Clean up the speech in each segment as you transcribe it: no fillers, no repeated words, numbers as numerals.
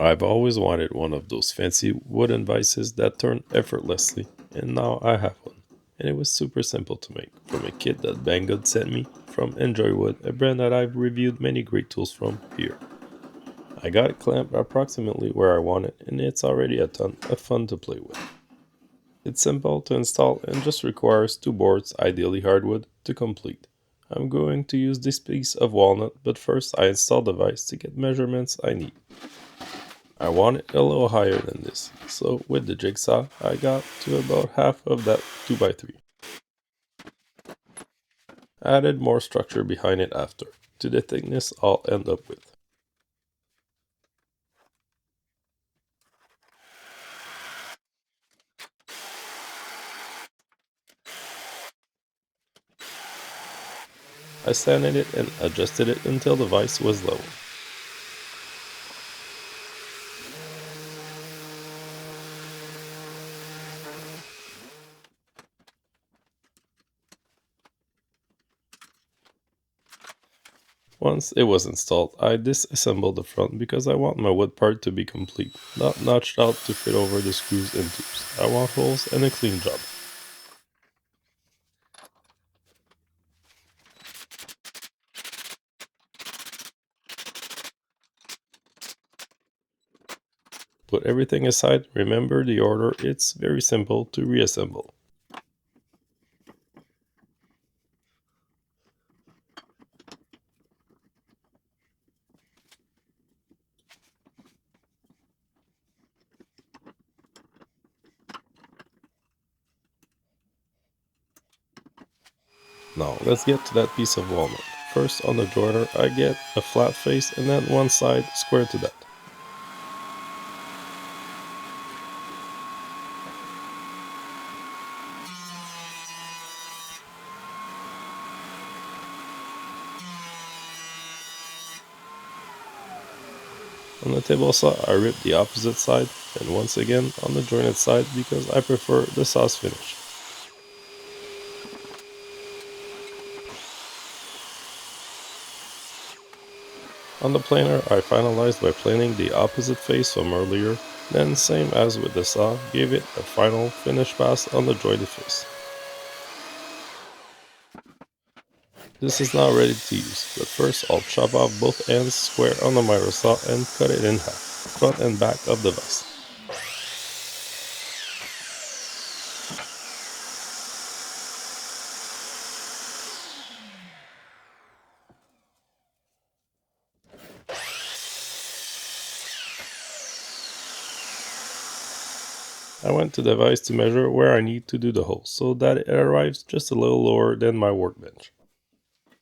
I've always wanted one of those fancy wooden vices that turn effortlessly, and now I have one. And it was super simple to make, from a kit that Banggood sent me from Enjoywood, a brand that I've reviewed many great tools from here. I got it clamped approximately where I want it, and it's already a ton of fun to play with. It's simple to install and just requires two boards, ideally hardwood, to complete. I'm going to use this piece of walnut, but first I install the vise to get measurements I need. I want it a little higher than this, so with the jigsaw I got to about half of that 2x3. Added more structure behind it after, to the thickness I'll end up with. I sanded it and adjusted it until the vise was level. Once it was installed, I disassembled the front because I want my wood part to be complete, not notched out to fit over the screws and tubes. I want holes and a clean job. Put everything aside, remember the order, it's very simple to reassemble. Now let's get to that piece of walnut. First on the joiner I get a flat face and then one side square to that. On the table saw I rip the opposite side and once again on the jointed side because I prefer the sauce finish. On the planer I finalized by planing the opposite face from earlier, then same as with the saw, gave it a final finish pass on the jointed face. This is now ready to use, but first I'll chop off both ends square on the miter saw and cut it in half, front and back of the vise. I went to the vise to measure where I need to do the hole, so that it arrives just a little lower than my workbench.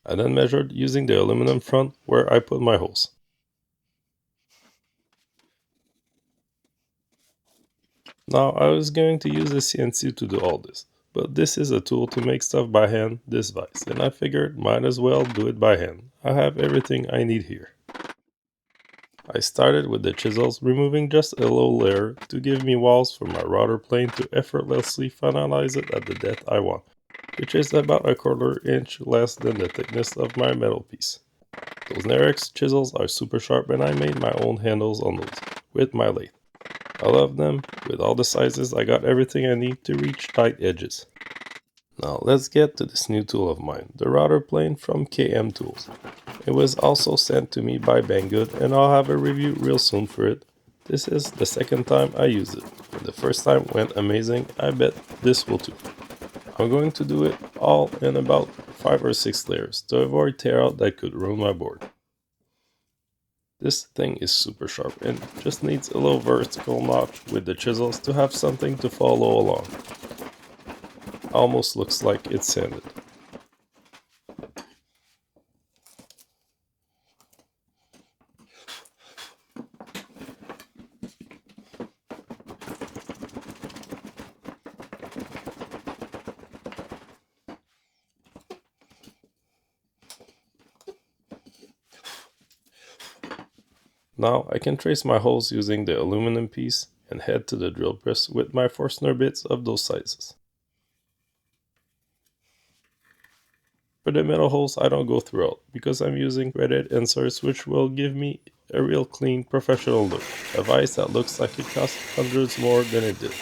I then measured using the aluminum front where I put my holes. Now I was going to use a CNC to do all this, but this is a tool to make stuff by hand, this vise, and I figured might as well do it by hand. I have everything I need here. I started with the chisels, removing just a low layer to give me walls for my router plane to effortlessly finalize it at the depth I want, which is about a quarter inch less than the thickness of my metal piece. Those Nerex chisels are super sharp and I made my own handles on those with my lathe. I love them. With all the sizes, I got everything I need to reach tight edges. Now let's get to this new tool of mine, the router plane from KM Tools. It was also sent to me by Banggood and I'll have a review real soon for it. This is the second time I used it. The first time went amazing, I bet this will too. I'm going to do it all in about 5 or 6 layers to avoid tear out that could ruin my board. This thing is super sharp and just needs a little vertical notch with the chisels to have something to follow along. Almost looks like it's sanded. Now I can trace my holes using the aluminum piece and head to the drill press with my Forstner bits of those sizes. For the metal holes I don't go throughout because I'm using threaded inserts which will give me A real clean, professional look. A vise that looks like it cost hundreds more than it did.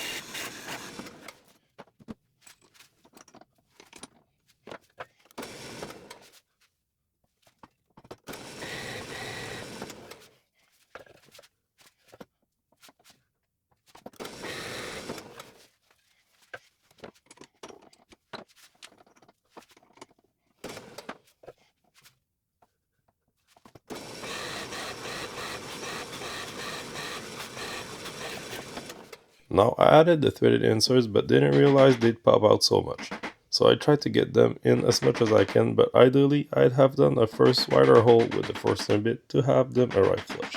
Now I added the threaded inserts but didn't realize they'd pop out so much. So I tried to get them in as much as I can, but ideally I'd have done a first wider hole with the forstner bit to have them arrive flush.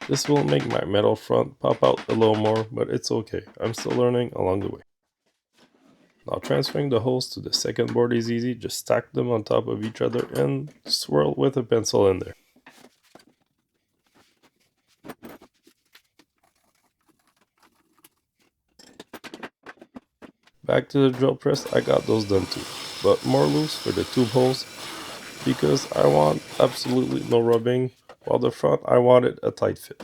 This will make my metal front pop out a little more, but it's okay, I'm still learning along the way. Now transferring the holes to the second board is easy, just stack them on top of each other and swirl with a pencil in there. Back to the drill press, I got those done too, but more loose for the tube holes because I want absolutely no rubbing, while the front I wanted a tight fit.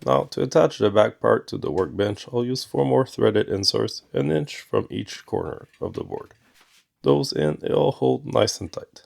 Now to attach the back part to the workbench, I'll use 4 more threaded inserts, an inch from each corner of the board. Those in, it'll hold nice and tight.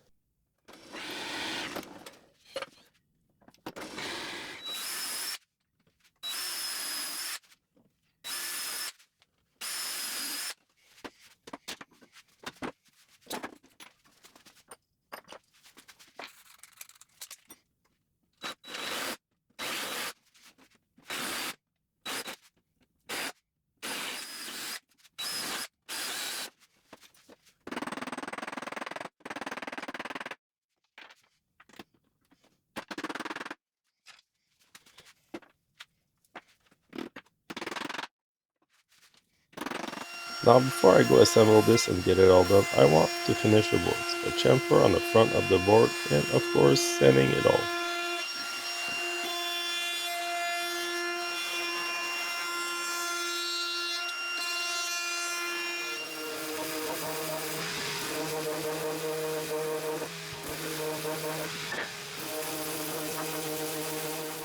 Now before I go assemble this and get it all done, I want to finish the boards, a chamfer on the front of the board, and of course sanding it all.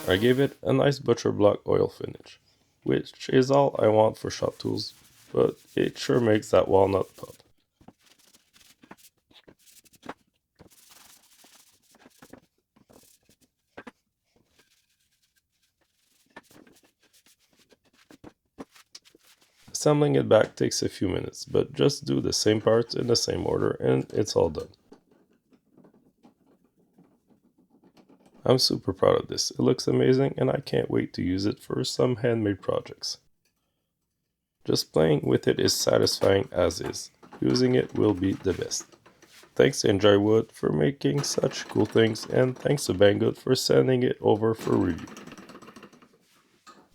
I gave it a nice butcher block oil finish, which is all I want for shop tools, but it sure makes that walnut pop. Assembling it back takes a few minutes, but just do the same parts in the same order and it's all done. I'm super proud of this, it looks amazing and I can't wait to use it for some handmade projects. Just playing with it is satisfying as is, using it will be the best. Thanks to Enjoywood for making such cool things, and thanks to Banggood for sending it over for review.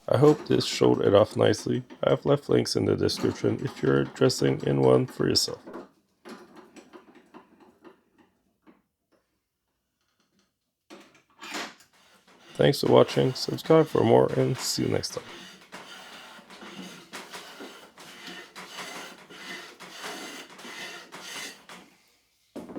I hope this showed it off nicely. I've left links in the description if you're interested in one for yourself. Thanks for watching, subscribe for more, and see you next time.